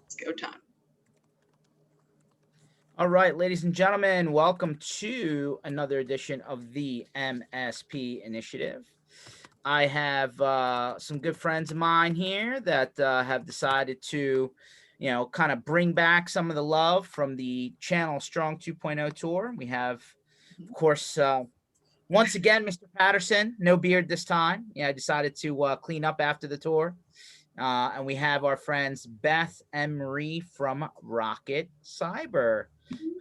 It's go time. All right, ladies and gentlemen, welcome to another edition of the MSP Initiative. I have some good friends of mine here that have decided to, kind of bring back some of the love from the Channel Strong 2.0 tour. We have, of course, once again, Mr. Patterson, no beard this time. I decided to clean up after the tour. And we have our friends Beth and Marie from Rocketcyber.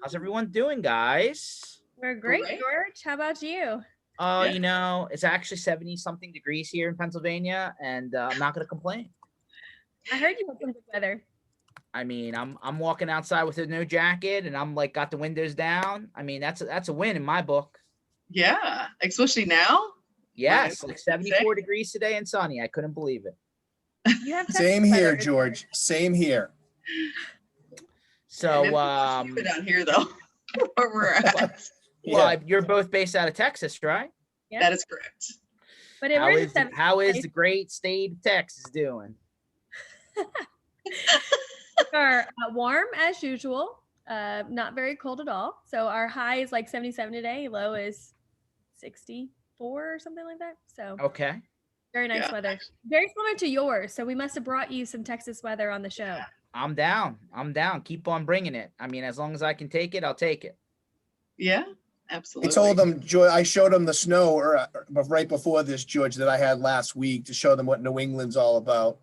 How's everyone doing, guys? We're great, George. How about you? It's actually 70-something degrees here in Pennsylvania, and I'm not going to complain. I heard you had some good weather. I mean, I'm walking outside with a no jacket, and I'm like got the windows down. I mean, that's a win in my book. Yeah, especially now. Yes, like 74 degrees today and sunny. I couldn't believe it. You have Same here, George. Same here. So, down here though, where we're at. Well, you're both based out of Texas, right? Yep. That is correct. But how is the great state of Texas doing? Are warm as usual. Not very cold at all. So our high is like 77 today. Low is 64 or something like that. So okay. Very nice weather. Very similar to yours. So we must have brought you some Texas weather on the show. Yeah. I'm down. Keep on bringing it. I mean, as long as I can take it, I'll take it. Yeah, absolutely. I told them, I showed them the snow right before this, George, that I had last week to show them what New England's all about.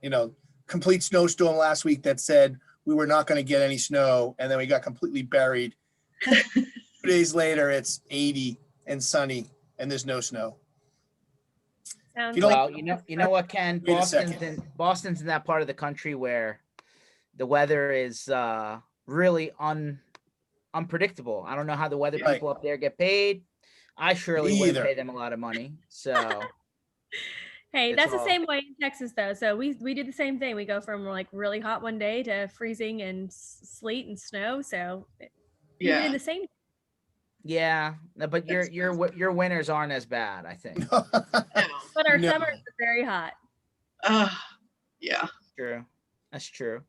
Complete snowstorm last week that said we were not going to get any snow, and then we got completely buried. 2 days later, it's 80 and sunny, and there's no snow. Well, you know what, Ken? Boston's in that part of the country where the weather is really unpredictable. I don't know how the weather people up there get paid. I surely wouldn't pay them a lot of money. So hey, that's the same way in Texas though. So we do the same thing. We go from like really hot one day to freezing and sleet and snow. So we do the same. Yeah, but your winters aren't as bad, I think. But our summers are very hot. Yeah. True. That's true.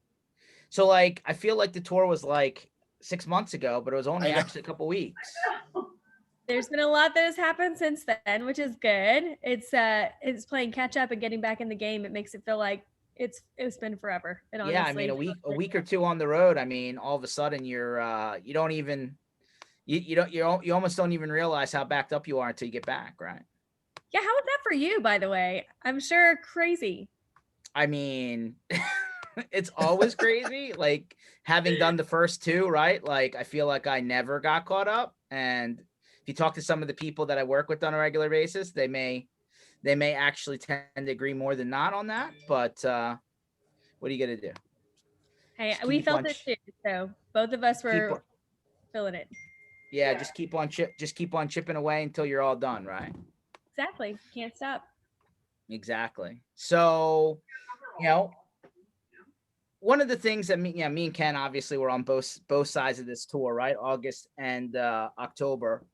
So like, I feel like the tour was like 6 months ago, but it was only actually a couple weeks. There's been a lot that has happened since then, which is good. It's playing catch up and getting back in the game. It makes it feel like it's been forever. And honestly, I mean, a week or two on the road. I mean, all of a sudden you almost don't even realize how backed up you are until you get back, right? Yeah, how was that for you, by the way? I'm sure crazy. I mean, it's always crazy. Like having done the first two, right? Like I feel like I never got caught up. And if you talk to some of the people that I work with on a regular basis, they may actually tend to agree more than not on that. But what are you gonna do? Hey, we felt it too. So both of us were feeling it. Yeah, just keep on chipping away until you're all done, right? Exactly. Can't stop. Exactly. So, one of the things that me and Ken obviously were on both sides of this tour, right? August and October.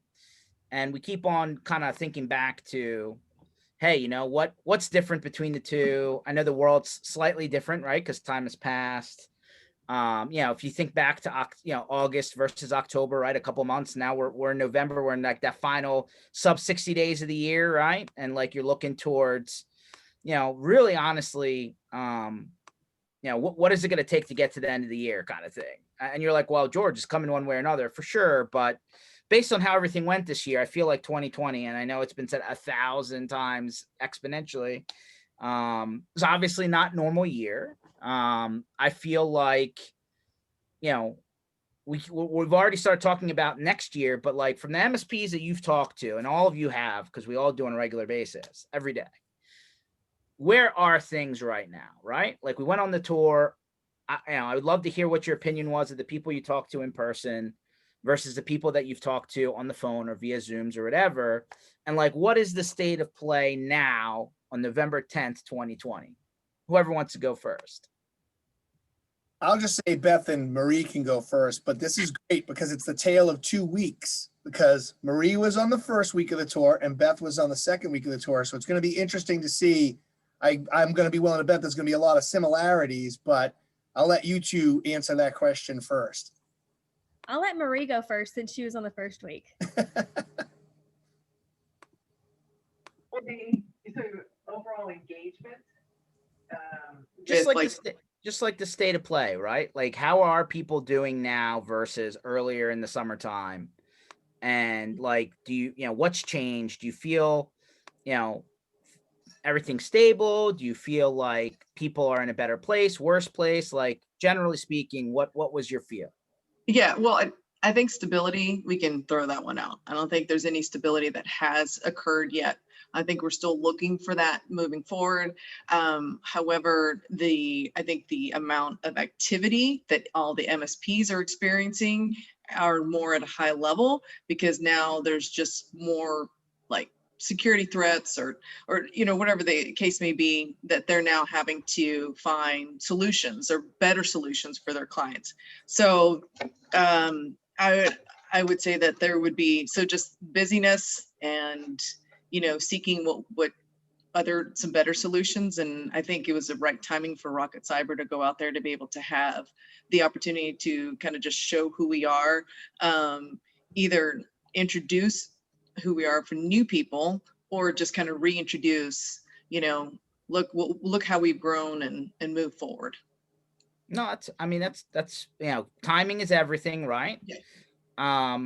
And we keep on kind of thinking back to, hey, what's different between the two? I know the world's slightly different, right? Because time has passed. If you think back to August versus October, right? A couple months now, we're in November. We're in like that final sub 60 days of the year, right? And like you're looking towards, really honestly, what is it going to take to get to the end of the year, kind of thing. And you're like, well, George is coming one way or another for sure, but based on how everything went this year, I feel like 2020, and I know it's been said 1,000 times exponentially, it's obviously not normal year. I feel like, we've already started talking about next year, but like from the MSPs that you've talked to, and all of you have, because we all do on a regular basis every day, where are things right now, right? Like we went on the tour. I would love to hear what your opinion was of the people you talked to in person versus the people that you've talked to on the phone or via Zooms or whatever. And like, what is the state of play now on November 10th, 2020? Whoever wants to go first. I'll just say Beth and Marie can go first, but this is great because it's the tale of 2 weeks, because Marie was on the first week of the tour and Beth was on the second week of the tour. So it's going to be interesting to see. I'm going to be willing to bet there's going to be a lot of similarities, but I'll let you two answer that question first. I'll let Marie go first since she was on the first week. So overall engagement. Just With, like the state of play, right? Like, how are people doing now versus earlier in the summertime? And like, do you know, what's changed? Do you feel, you know, everything stable? Do you feel like people are in a better place, worse place? Like, generally speaking, what was your feel? Yeah, well, I think stability, we can throw that one out. I don't think there's any stability that has occurred yet. I think we're still looking for that moving forward. However, I think the amount of activity that all the MSPs are experiencing are more at a high level, because now there's just more like security threats or whatever the case may be, that they're now having to find solutions or better solutions for their clients. So I would say that there would be just busyness and seeking what some better solutions. And I think it was the right timing for Rocketcyber to go out there to be able to have the opportunity to kind of just show who we are, either introduce who we are for new people, or just kind of reintroduce, look how we've grown and move forward. No, that's timing is everything, right? Yeah.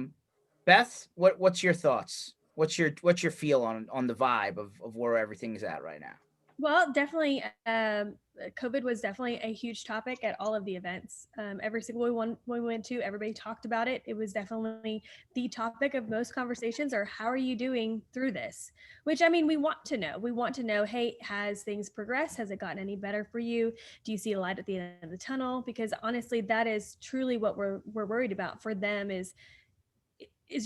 Beth, what's your thoughts? What's your feel on the vibe of where everything's at right now? Well, definitely, COVID was definitely a huge topic at all of the events. Every single one we went to, everybody talked about it. It was definitely the topic of most conversations, or how are you doing through this? Which, I mean, we want to know. We want to know, hey, has things progressed? Has it gotten any better for you? Do you see a light at the end of the tunnel? Because honestly, that is truly what we're worried about for them is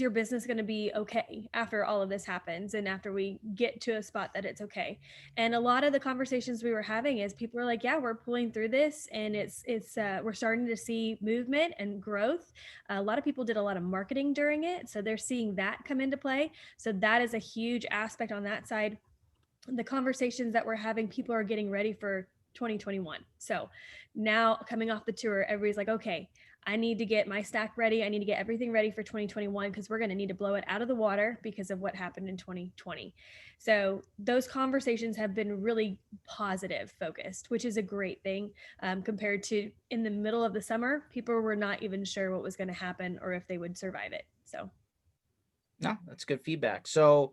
your business going to be okay after all of this happens, and after we get to a spot that it's okay? And a lot of the conversations we were having is people are like, yeah, we're pulling through this, and we're starting to see movement and growth. A lot of people did a lot of marketing during it, so they're seeing that come into play. So that is a huge aspect on that side. The conversations that we're having, people are getting ready for 2021. So now, coming off the tour, everybody's like, okay, I need to get my stack ready. I need to get everything ready for 2021, because we're going to need to blow it out of the water because of what happened in 2020. So those conversations have been really positive focused, which is a great thing, compared to in the middle of the summer, people were not even sure what was going to happen or if they would survive it. So No, that's good feedback. So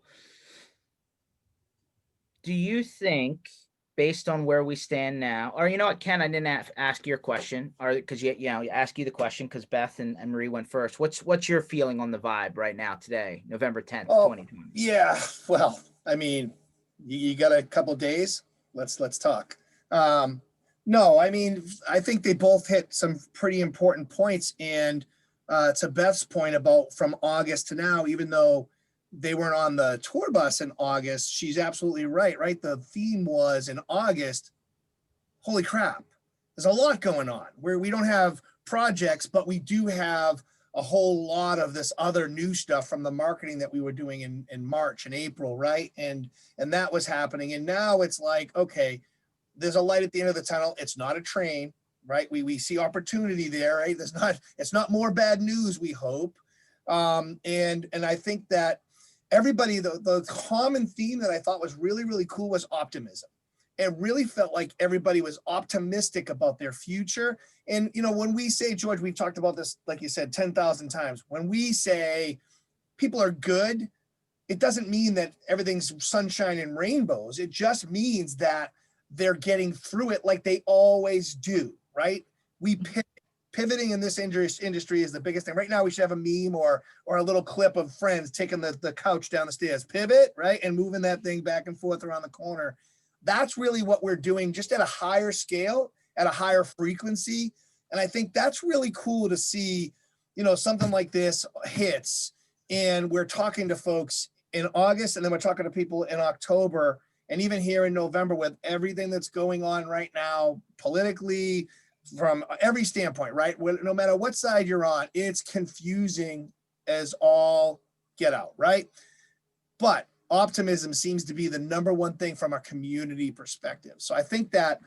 do you think, based on where we stand now, or you know what, Ken, I didn't ask your question, or because you ask you the question because Beth and Marie went first. What's your feeling on the vibe right now today, November 10th, 2020? Yeah, well, I mean, you got a couple days. Let's talk. No, I mean, I think they both hit some pretty important points. And to Beth's point about from August to now, even though they weren't on the tour bus in August, she's absolutely right. The theme was in August, holy crap, there's a lot going on where we don't have projects, but we do have a whole lot of this other new stuff from the marketing that we were doing in March and April, right? And that was happening. And now it's like, okay, there's a light at the end of the tunnel. It's not a train, right? We see opportunity there, right? It's not more bad news, we hope. And I think that everybody, the common theme that I thought was really, really cool was optimism. It really felt like everybody was optimistic about their future. And, when we say, George, we've talked about this, like you said, 10,000 times. When we say people are good, it doesn't mean that everything's sunshine and rainbows. It just means that they're getting through it like they always do, right? We pivoting in this industry is the biggest thing. Right now, we should have a meme or a little clip of friends taking the couch down the stairs, pivot, right? And moving that thing back and forth around the corner. That's really what we're doing, just at a higher scale, at a higher frequency. And I think that's really cool to see, something like this hits. And we're talking to folks in August, and then we're talking to people in October, and even here in November, with everything that's going on right now, politically, from every standpoint, right? No matter what side you're on, it's confusing as all get out, right? But optimism seems to be the number one thing from a community perspective. So I think that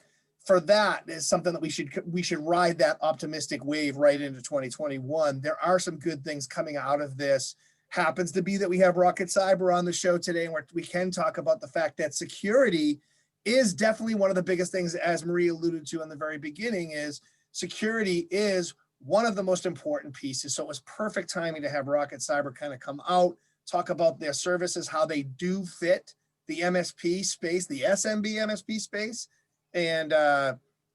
for that is something that we should ride that optimistic wave right into 2021. There are some good things coming out of this. Happens to be that we have Rocketcyber on the show today, and we can talk about the fact that security is definitely one of the biggest things, as Marie alluded to in the very beginning, is security is one of the most important pieces. So it was perfect timing to have Rocketcyber kind of come out, talk about their services, how they do fit the MSP space, the SMB MSP space. And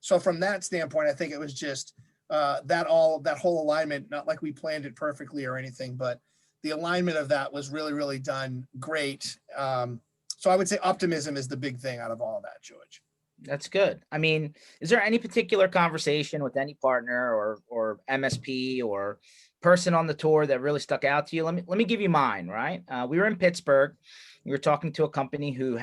so from that standpoint, I think it was just that whole alignment, not like we planned it perfectly or anything, but the alignment of that was really, really done great. So I would say optimism is the big thing out of all of that, George. That's good. I mean, is there any particular conversation with any partner or MSP or person on the tour that really stuck out to you? Let me give you mine, right? We were in Pittsburgh. We were talking to a company who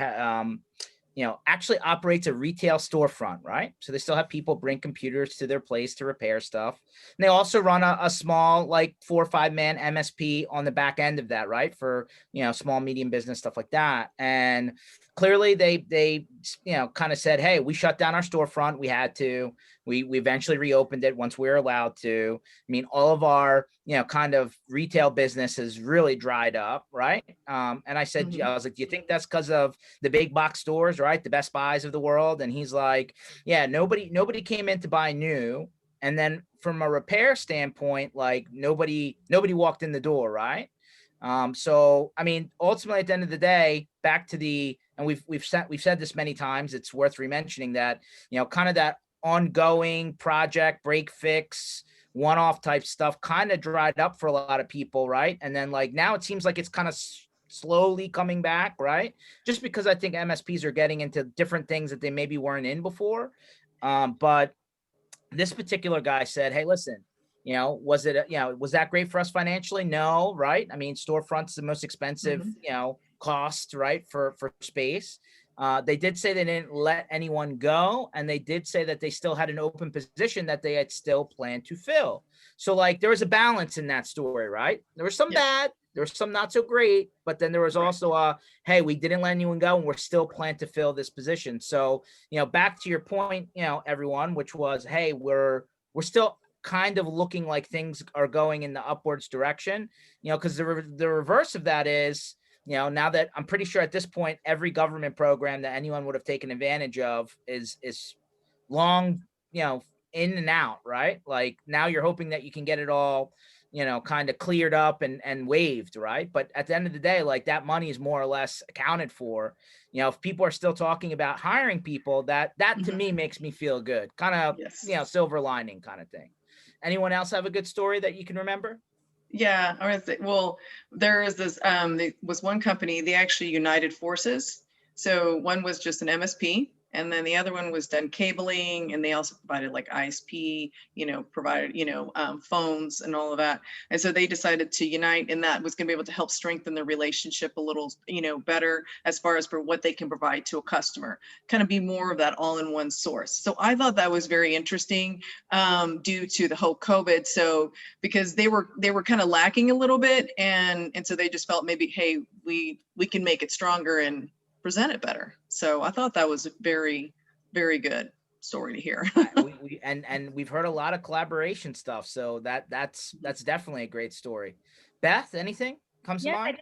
actually operates a retail storefront, right? So they still have people bring computers to their place to repair stuff. And they also run a small, like 4 or 5 man MSP on the back end of that, right? For, small, medium business, stuff like that. And clearly they kind of said, hey, we shut down our storefront. We had to. We eventually reopened it once we were allowed to. I mean, all of our, kind of retail business has really dried up, right? And I said, Mhm. I was like, do you think that's because of the big box stores, right? The Best Buys of the world? And he's like, yeah, nobody came in to buy new. And then from a repair standpoint, like nobody walked in the door, right? So I mean, ultimately at the end of the day, back to and we've said this many times, it's worth re-mentioning that, kind of that ongoing project break fix one-off type stuff kind of dried up for a lot of people, right? And then like now it seems like it's kind of slowly coming back, right? Just because I think MSPs are getting into different things that they maybe weren't in before. But this particular guy said, hey, listen, was that great for us financially? No, right? I mean, storefront's the most expensive, cost, right, for space. They did say they didn't let anyone go, and they did say that they still had an open position that they had still planned to fill. So like there was a balance in that story, right? There was some bad, there was some not so great, but then there was also hey, we didn't let anyone go and we're still planned to fill this position. So, back to your point, everyone, which was, hey, we're still kind of looking like things are going in the upwards direction, because the reverse of that is, now that I'm pretty sure at this point, every government program that anyone would have taken advantage of is long, in and out, right? Like now you're hoping that you can get it all, kind of cleared up and waived, right? But at the end of the day, like that money is more or less accounted for. If people are still talking about hiring people, that to me makes me feel good. Kind of, Yes. silver lining kind of thing. Anyone else have a good story that you can remember? Yeah, I was well, there is this there was one company, they actually united forces. So one was just an MSP, and then the other one was done cabling, and they also provided like ISP, provided, phones and all of that. And so they decided to unite, and that was going to be able to help strengthen the relationship a little, better as far as for what they can provide to a customer, kind of be more of that all-in-one source. So I thought that was very interesting due to the whole COVID. So because they were kind of lacking a little bit, and so they just felt maybe, hey, we can make it stronger and present it better. So I thought that was a very, very good story to hear. And we've heard a lot of collaboration stuff, so that's definitely a great story. Beth, anything comes to mind?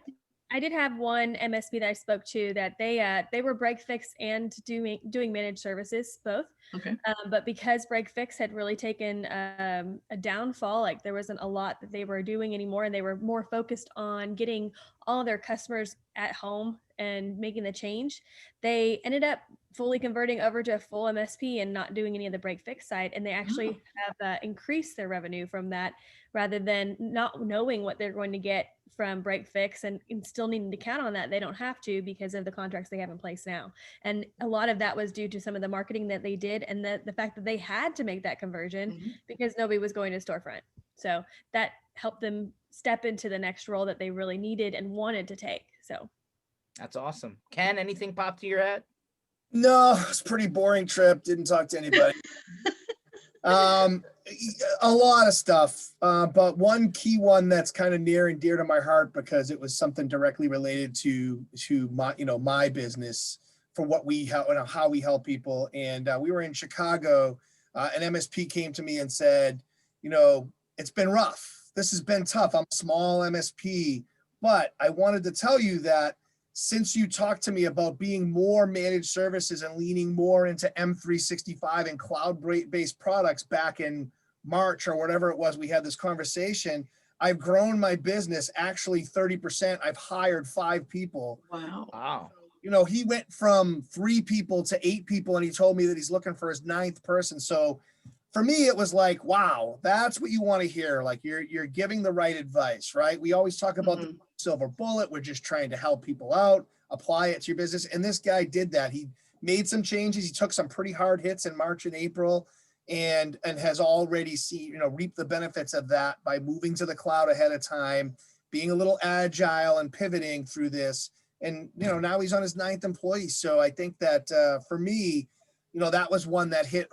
I did have one MSP that I spoke to that they were break fix and doing managed services both. Okay. But because break fix had really taken a downfall, like there wasn't a lot that they were doing anymore, and they were more focused on getting all their customers at home and making the change, they ended up fully converting over to a full MSP and not doing any of the break fix side. And they actually have increased their revenue from that, rather than not knowing what they're going to get from break fix and still needing to count on that. They don't have to because of the contracts they have in place now. And a lot of that was due to some of the marketing that they did, and the fact that they had to make that conversion because nobody was going to storefront. So that helped them step into the next role that they really needed and wanted to take. So that's awesome. Ken, anything pop to your head? No, it's a pretty boring trip. Didn't talk to anybody. A lot of stuff, but one key one that's kind of near and dear to my heart because it was something directly related to my, my business for what we help, how we help people. And we were in Chicago. An MSP came to me and said, it's been rough. This has been tough. I'm a small MSP, but I wanted to tell you that since you talked to me about being more managed services and leaning more into M365 and cloud-based products back in March or whatever it was, we had this conversation. I've grown my business actually 30%. I've hired 5 people. Wow. Wow. He went from 3 people to 8 people, and he told me that he's looking for his 9th person. So for me, it was like, wow, that's what you want to hear. Like you're giving the right advice, right? We always talk about the silver bullet. We're just trying to help people out, apply it to your business. And this guy did that. He made some changes. He took some pretty hard hits in March and April and has already seen, reaped the benefits of that by moving to the cloud ahead of time, being a little agile and pivoting through this. And, now he's on his 9th employee. So I think that for me, that was one that hit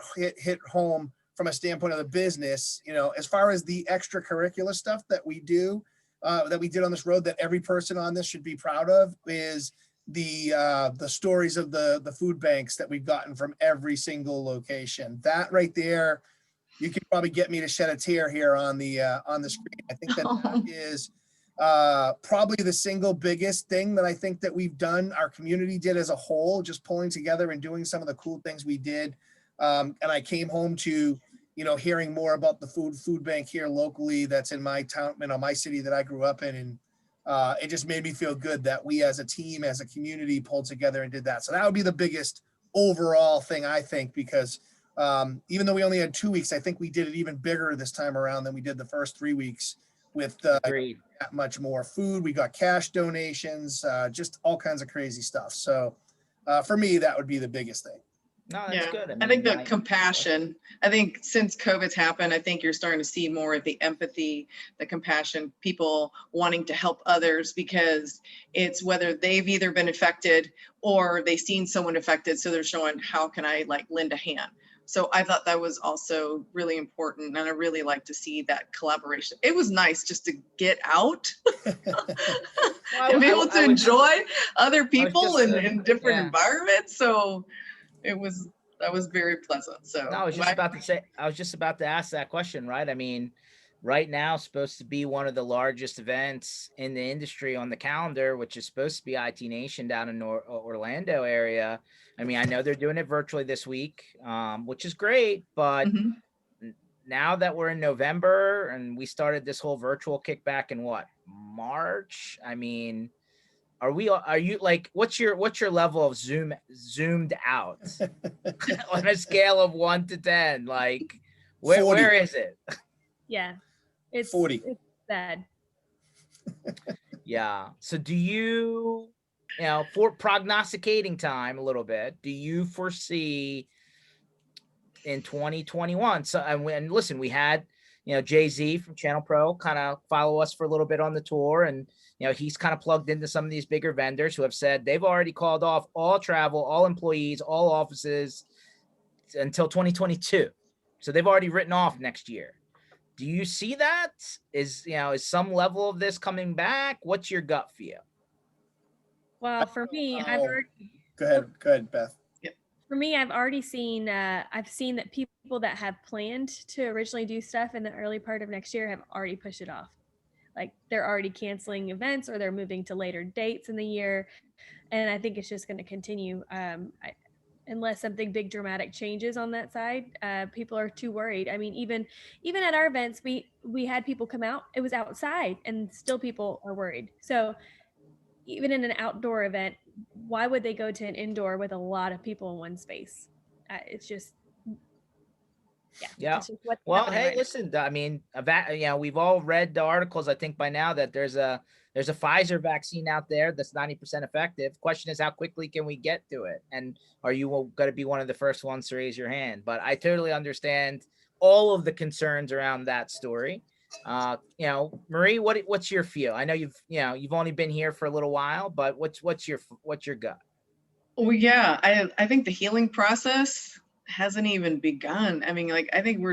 home from a standpoint of the business. As far as the extracurricular stuff that we do, that we did on this road, that every person on this should be proud of, is the stories of the food banks that we've gotten from every single location. That right there, you could probably get me to shed a tear here on the screen. I think that is probably the single biggest thing that I think that we've done, our community did as a whole, just pulling together and doing some of the cool things we did. And I came home to, hearing more about the food bank here locally that's in my town, my city that I grew up in. And it just made me feel good that we as a team, as a community, pulled together and did that. So that would be the biggest overall thing, I think, because even though we only had 2 weeks, I think we did it even bigger this time around than we did the first 3 weeks with that much more food. We got cash donations, just all kinds of crazy stuff. So for me, that would be the biggest thing. No, that's good. I think the compassion, I think since COVID's happened, I think you're starting to see more of the empathy, the compassion, people wanting to help others, because it's whether they've either been affected or they've seen someone affected. So they're showing, how can I lend a hand? So I thought that was also really important. And I really like to see that collaboration. It was nice just to get out and be able to enjoy other people in different environments. So that was very pleasant. So no, I was just about to ask that question, right? I mean, right now supposed to be one of the largest events in the industry on the calendar, which is supposed to be IT Nation down in Orlando area. I mean, I know they're doing it virtually this week, which is great, but now that we're in November and we started this whole virtual kickback in March? I mean, are you what's your level of zoomed out on a scale of 1 to 10? Where is it? Yeah, it's 40. It's bad. Yeah. So do you, for prognosticating time a little bit, do you foresee in 2021? So, and listen, we had, Jay-Z from Channel Pro kind of follow us for a little bit on the tour. And, he's kind of plugged into some of these bigger vendors who have said they've already called off all travel, all employees, all offices until 2022. So they've already written off next year. Do you see that? Is some level of this coming back? What's your gut feel? Well, for me, Go ahead, Beth. For me, I've already seen, I've seen that people that have planned to originally do stuff in the early part of next year have already pushed it off. They're already canceling events, or they're moving to later dates in the year. And I think it's just going to continue. Unless something big dramatic changes on that side, people are too worried. I mean, even at our events, we had people come out, it was outside, and still people are worried. So even in an outdoor event, why would they go to an indoor with a lot of people in one space? It's just, yeah. It's just what's Well, happening hey, right listen, I mean, we've all read the articles, I think by now, that there's a Pfizer vaccine out there that's 90% effective. Question is, how quickly can we get to it? And are you going to be one of the first ones to raise your hand? But I totally understand all of the concerns around that story. Marie, what's your feel? I know you've only been here for a little while, but what's your gut? Well, yeah, I think the healing process hasn't even begun. I mean, I think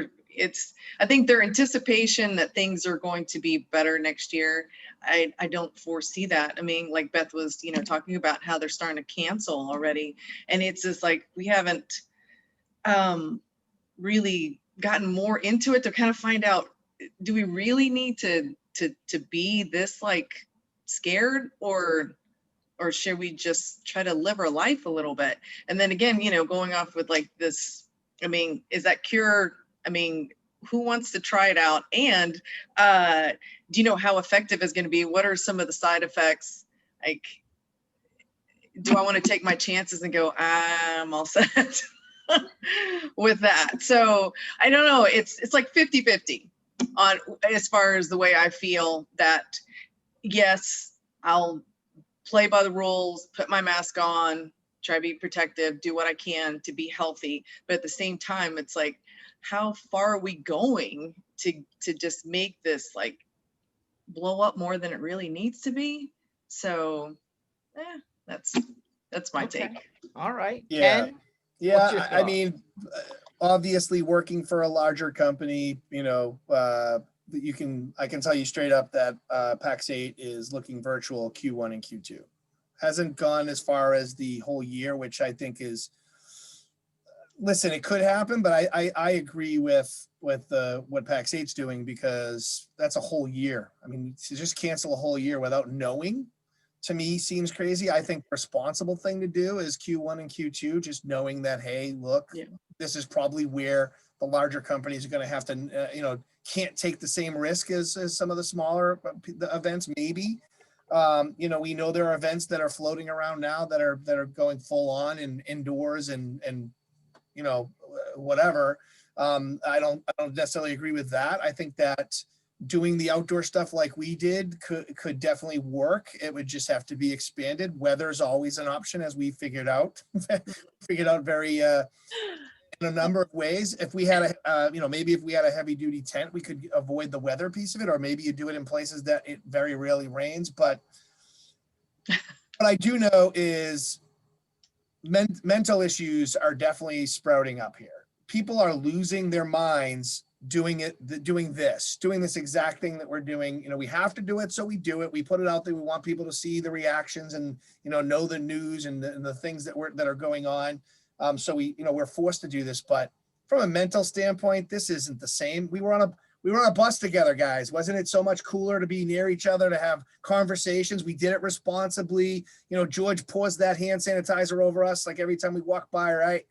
I think their anticipation that things are going to be better next year, I don't foresee that. I mean, like Beth was, talking about how they're starting to cancel already. And it's just like, we haven't really gotten more into it to kind of find out, do we really need to be this like scared, or should we just try to live our life a little bit? And then again, going off with like this, I mean, is that cure? I mean, who wants to try it out? And do you know how effective it's going to be? What are some of the side effects? Like, do I want to take my chances and go, I'm all set with that? So I don't know. It's like 50-50 on as far as the way I feel that, yes, I'll play by the rules, put my mask on, try to be protective, do what I can to be healthy. But at the same time, it's like, how far are we going to just make this like blow up more than it really needs to be? So that's my Okay. take. All right. Yeah. Ken, what's your Yeah, I thought? mean, obviously working for a larger company, I can tell you straight up that PAX 8 is looking virtual Q1 and Q2. Hasn't gone as far as the whole year, which I think is, listen, it could happen, but I agree with what PAX 8's doing, because that's a whole year. I mean, to just cancel a whole year without knowing, to me, seems crazy. I think the responsible thing to do is Q1 and Q2, just knowing that, hey, look, this is probably where the larger companies are going to have to, can't take the same risk as some of the smaller events, maybe. We know there are events that are floating around now that are going full on and indoors and whatever. I don't necessarily agree with that. I think that doing the outdoor stuff like we did could definitely work. It would just have to be expanded. Weather's always an option, as we figured out very in a number of ways. If we had maybe if we had a heavy duty tent, we could avoid the weather piece of it, or maybe you do it in places that it very rarely rains. But what I do know is mental issues are definitely sprouting up here. People are losing their minds doing this exact thing that we're doing. We have to do it, so we do it. We put it out there. We want people to see the reactions and know the news and the things that are going on. So we're forced to do this. But from a mental standpoint, this isn't the same. We were on a bus together, guys. Wasn't it so much cooler to be near each other, to have conversations? We did it responsibly. George pours that hand sanitizer over us like every time we walk by, right?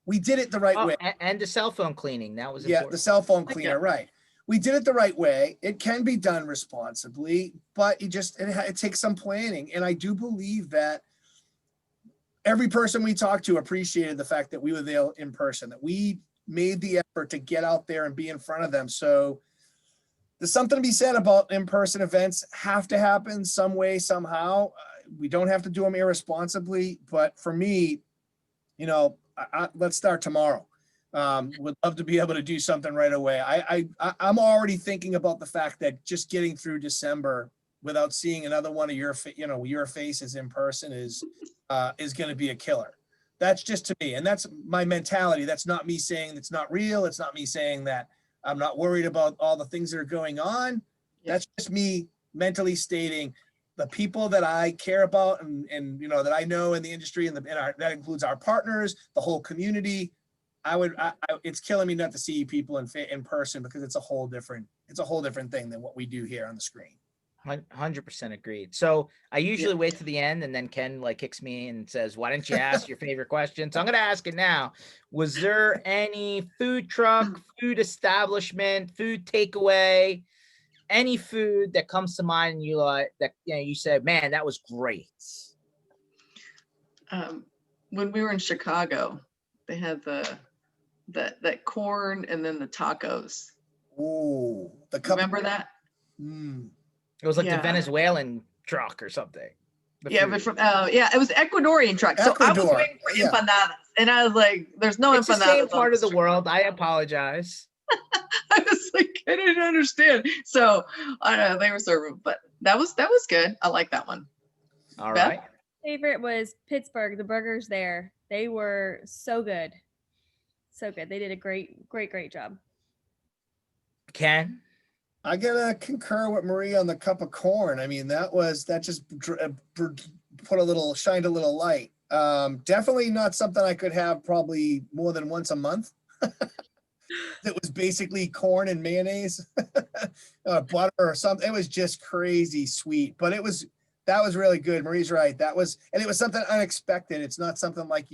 We did it the right way. And the cell phone cleaning, that was important. The cell phone cleaner, right. We did it the right way. It can be done responsibly, but it takes some planning. And I do believe that every person we talked to appreciated the fact that we were there in person, that we made the effort to get out there and be in front of them. So there's something to be said about in-person events have to happen some way, somehow. We don't have to do them irresponsibly, but for me, let's start tomorrow. Would love to be able to do something right away. I'm already thinking about the fact that just getting through December without seeing another one of your faces in person is going to be a killer. That's just to me, and that's my mentality. That's not me saying it's not real. It's not me saying that I'm not worried about all the things that are going on. That's just me mentally stating the people that I care about and that I know in the industry and that includes our partners, the whole community. It's killing me not to see people in person, because it's a whole different thing than what we do here on the screen. 100% agreed. So I usually wait to the end, and then Ken kicks me and says, "Why didn't you ask your favorite question?" So I'm going to ask it now. Was there any food truck, food establishment, food takeaway, any food that comes to mind and you said, "Man, that was great"? When we were in Chicago, they had that corn and then the tacos. Oh, remember that? It was like the Venezuelan truck or something. But from it was Ecuadorian truck. So I was waiting for empanadas, and I was like, "There's no empanadas." It's the same part of the world. I apologize. I was like, I didn't understand. So I don't know, they were serving, but that was good. I like that one. All Beth? right. Favorite was Pittsburgh. The burgers there, they were so good. So good. They did a great job. Ken? I gotta concur with Marie on the cup of corn. I mean, that just shined a little light. Definitely not something I could have probably more than once a month. It was basically corn and mayonnaise, butter or something. It was just crazy sweet, but that was really good. Marie's right. And it was something unexpected. It's not something like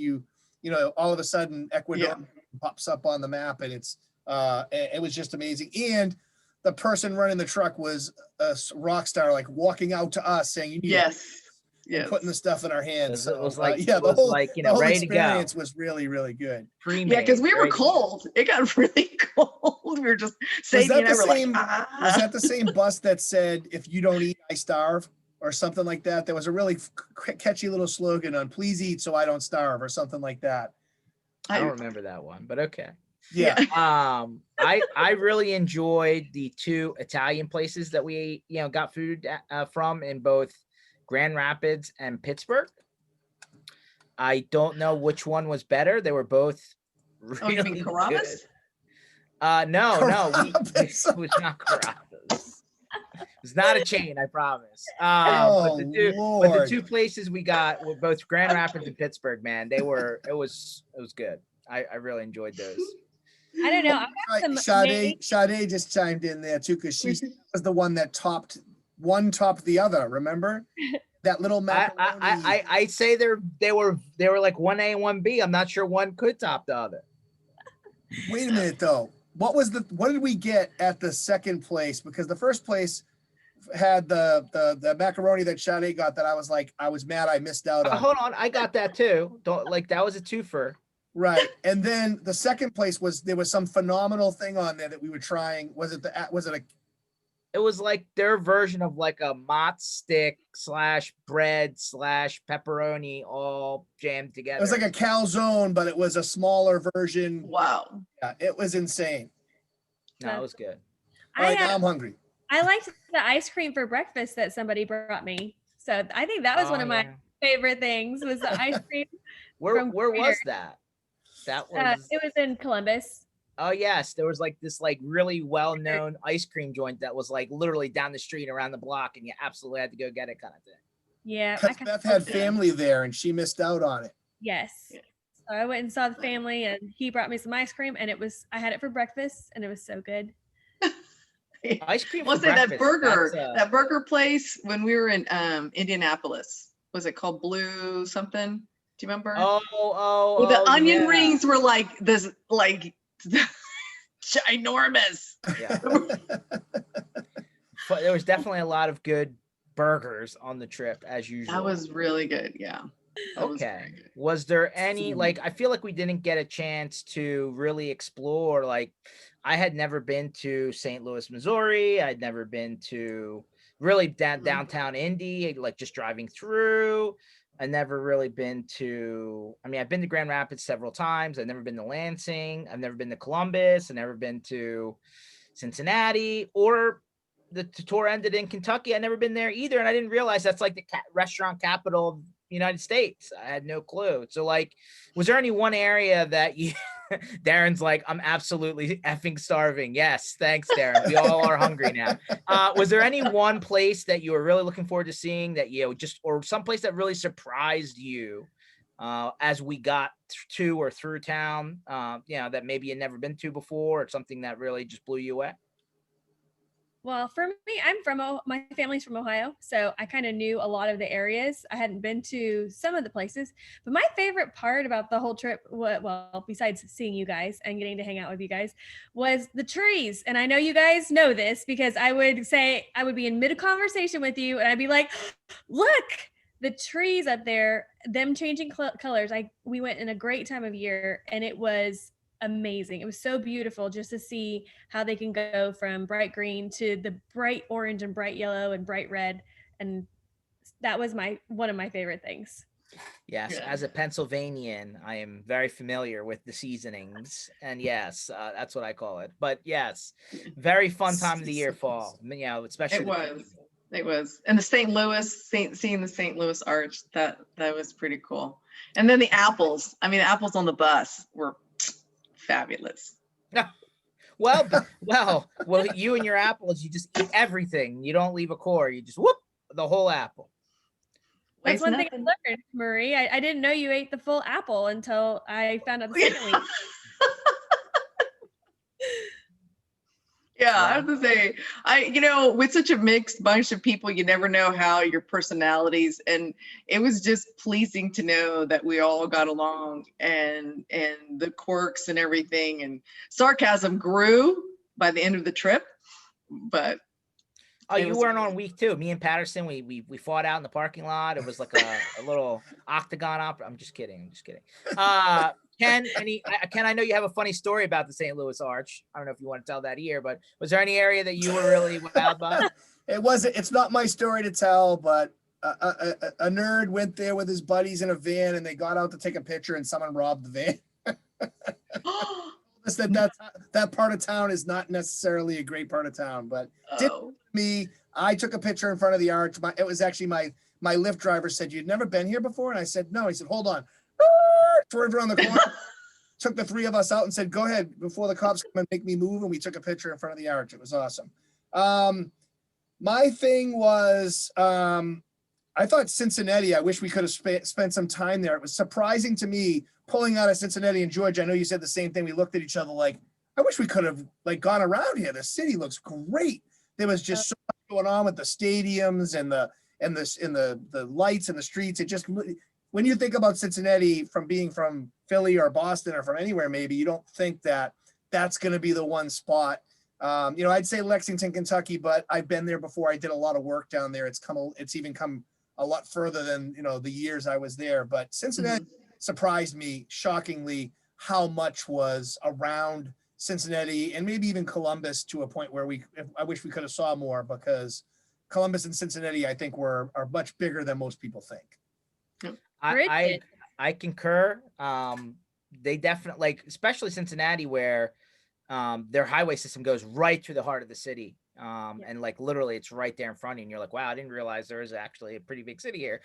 all of a sudden Ecuador pops up on the map, and it was just amazing. And the person running the truck was a rock star, like walking out to us saying, "You need Yes. and putting the stuff in our hands." It was So, like, the whole ready to go. experience was really, really good. Yeah, because we were cold. It got really cold. We were just Sadie and I were like, Was that the same bus that said, "If you don't eat, I starve," or something like that? There was a really catchy little slogan on "Please eat so I don't starve," or something like that. I don't remember that one, but okay. Yeah. I really enjoyed the 2 Italian places that we got food from in both Grand Rapids and Pittsburgh. I don't know which one was better. They were both really you mean Carrabba's? good. No, it was not Carrabba's. It's not a chain, I promise. But the two places we got were both Grand Rapids and Pittsburgh, man. It was good. I really enjoyed those. I don't know. Sade just chimed in there too, because she was the one that topped the other. Remember that little macaroni? I say they were like 1A and 1B. I'm not sure one could top the other. Wait a minute though. What did we get at the second place? Because the first place had the macaroni that Sade got that I was mad I missed out on. Hold on, I got that too. That was a twofer. Right. And then the second place there was some phenomenal thing on there that we were trying. It was like their version of like a mott stick / bread / pepperoni all jammed together. It was like a calzone, but it was a smaller version. Wow. Yeah, it was insane. No, it was good. All right, now I'm hungry. I liked the ice cream for breakfast that somebody brought me. So I think that was one of my favorite things was the ice cream. Where was that? That was it was in Columbus. Oh yes, there was like this really well-known ice cream joint that was like literally down the street around the block, and you absolutely had to go get it, kind of thing. Yeah, Beth had family there, and she missed out on it. Yes. So I went and saw the family, and he brought me some ice cream, and I had it for breakfast, and it was so good. Ice cream. Let's say that burger place when we were in Indianapolis. Was it called Blue something? Do you remember? Oh, the onion rings were like this, like ginormous. Yeah. But there was definitely a lot of good burgers on the trip, as usual. That was really good. Yeah. Okay. Was there any, I feel like we didn't get a chance to really explore, I had never been to St. Louis, Missouri. I'd never been to really downtown Indy, just driving through. I never really been to, I've been to Grand Rapids several times. I've never been to Lansing. I've never been to Columbus. I've never been to Cincinnati, or the tour ended in Kentucky. I've never been there either. And I didn't realize that's like the restaurant capital of the United States. I had no clue. So was there any one area that you, Darren's like, I'm absolutely effing starving. Yes. Thanks, Darren. We all are hungry now. Was there any one place that you were really looking forward to seeing that, or some place that really surprised you as we got to or through town, that maybe you'd never been to before, or something that really just blew you away? Well, for me, my family's from Ohio, so I kind of knew a lot of the areas. I hadn't been to some of the places, but my favorite part about the whole trip, well, besides seeing you guys and getting to hang out with you guys, was the trees. And I know you guys know this because I would be in mid-conversation with you and I'd be like, look, the trees up there, them changing colors. We went in a great time of year, and it was amazing. It was so beautiful just to see how they can go from bright green to the bright orange and bright yellow and bright red. And that was one of my favorite things. Yes. Yeah. As a Pennsylvanian, I am very familiar with the seasonings, and yes, that's what I call it. But yes, very fun time of the year, fall, especially. It was. And the seeing the St. Louis Arch, that was pretty cool. And then the apples, the apples on the bus were fabulous. Well, you and your apples, you just eat everything. You don't leave a core. You just whoop the whole apple. That's Waste one thing I nothing. learned, Marie. I didn't know you ate the full apple until I found out the second week. Yeah, I Yeah. have to say, with such a mixed bunch of people, you never know how your personalities, and it was just pleasing to know that we all got along, and the quirks and everything, and sarcasm grew by the end of the trip, but Oh, it you was weren't on amazing. week 2. Me and Patterson, we fought out in the parking lot. It was like a little octagon opera. I'm just kidding. I'm just kidding. Ken, Ken, I know you have a funny story about the St. Louis Arch. I don't know if you want to tell that here, but was there any area that you were really wowed by? It's not my story to tell, but a nerd went there with his buddies in a van and they got out to take a picture and someone robbed the van. Just that part of town is not necessarily a great part of town, but Oh, me, I took a picture in front of the arch. It was actually my Lyft driver said, "You'd never been here before?" And I said, "No." He said, "Hold on." Swerved around the corner, took the 3 of us out and said, "Go ahead before the cops come and make me move." And we took a picture in front of the arch. It was awesome. My thing was, I thought Cincinnati, I wish we could have spent some time there. It was surprising to me pulling out of Cincinnati and Georgia. I know you said the same thing. We looked at each other like, I wish we could have gone around here. The city looks great. There was just so much going on with the stadiums and the lights and the streets. It just, when you think about Cincinnati from being from Philly or Boston or from anywhere, maybe you don't think that that's going to be the one spot. I'd say Lexington, Kentucky, but I've been there before. I did a lot of work down there. It's even come a lot further than, the years I was there, but Cincinnati surprised me shockingly how much was around Cincinnati and maybe even Columbus to a point where I wish we could have saw more, because Columbus and Cincinnati, I think are much bigger than most people think. I concur. They definitely, like, especially Cincinnati, where their highway system goes right through the heart of the city. And like literally it's right there in front of you, and you're like, wow, I didn't realize there is actually a pretty big city here,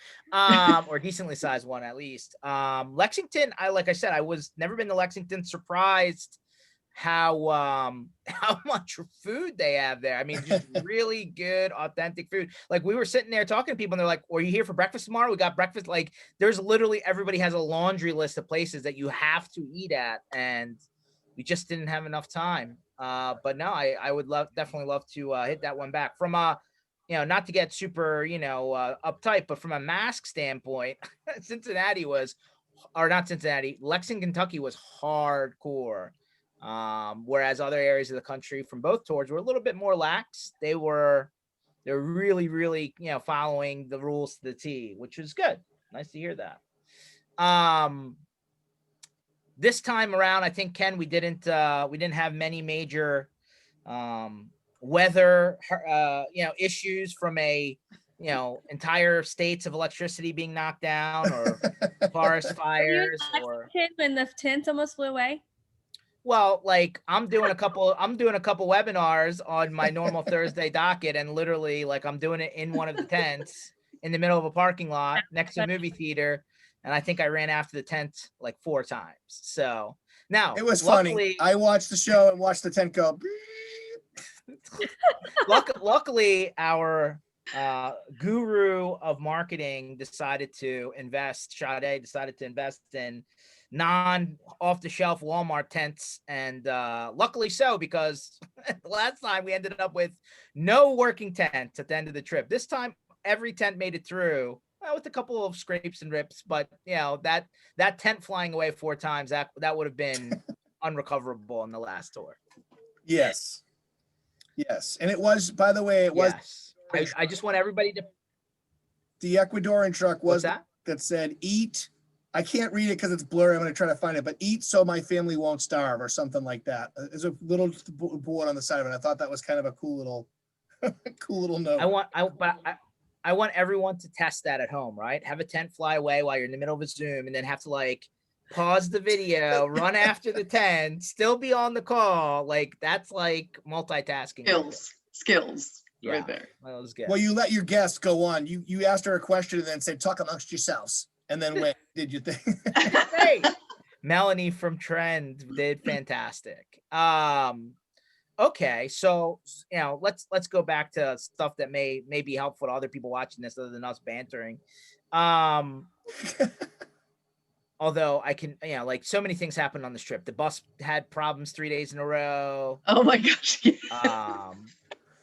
or decently sized one at least. Lexington, like I said, I was never been to Lexington. Surprised how much food they have there. I mean, just really good, authentic food. Like, we were sitting there talking to people and they're like, are you here for breakfast tomorrow? We got breakfast. Like, there's literally, everybody has a laundry list of places that you have to eat at, and we just didn't have enough time. But no, I would definitely love to hit that one back from not to get super, uptight, but from a mask standpoint, Lexington, Kentucky was hardcore. Whereas other areas of the country from both tours were a little bit more lax. They're really, really, following the rules to the T, which was good. Nice to hear that. This time around, I think, Ken, we didn't have many major weather issues from entire states of electricity being knocked down, or forest Were you in fires, or Lexington when the tents almost flew away? well, like, I'm doing a couple webinars on my normal Thursday docket, and literally, like, I'm doing it in one of the tents in the middle of a parking lot next to a movie theater. And I think I ran after the tent like 4 times. So now It was luckily, funny. I watched the show and watched the tent go. luckily, our guru of marketing decided to invest. Sade decided to invest in non-off-the-shelf Walmart tents, and luckily so, because the last time we ended up with no working tents at the end of the trip. This time, every tent made it through. With a couple of scrapes and rips, but that tent flying away 4 times, that would have been unrecoverable in the last tour. Yes. And it was, by the way, Yes. I just want everybody to. The Ecuadorian truck was that said, "Eat." I can't read it because it's blurry. I'm going to try to find it, but "Eat so my family won't starve," or something like that. There's a little board on the side of it. I thought that was kind of a cool little note. I want everyone to test that at home, right? Have a tent fly away while you're in the middle of a Zoom, and then have to like pause the video, run after the tent, still be on the call. Like, that's like multitasking. Skills Yeah, right there. That was good. Well, you let your guests go on. You asked her a question and then said, "Talk amongst yourselves." And then what did you think? Great. Melanie from Trend did fantastic. Okay, so let's go back to stuff that may be helpful to other people watching this other than us bantering. Um, although I can, like so many things happened on this trip. The bus had problems 3 days in a row. Oh my gosh.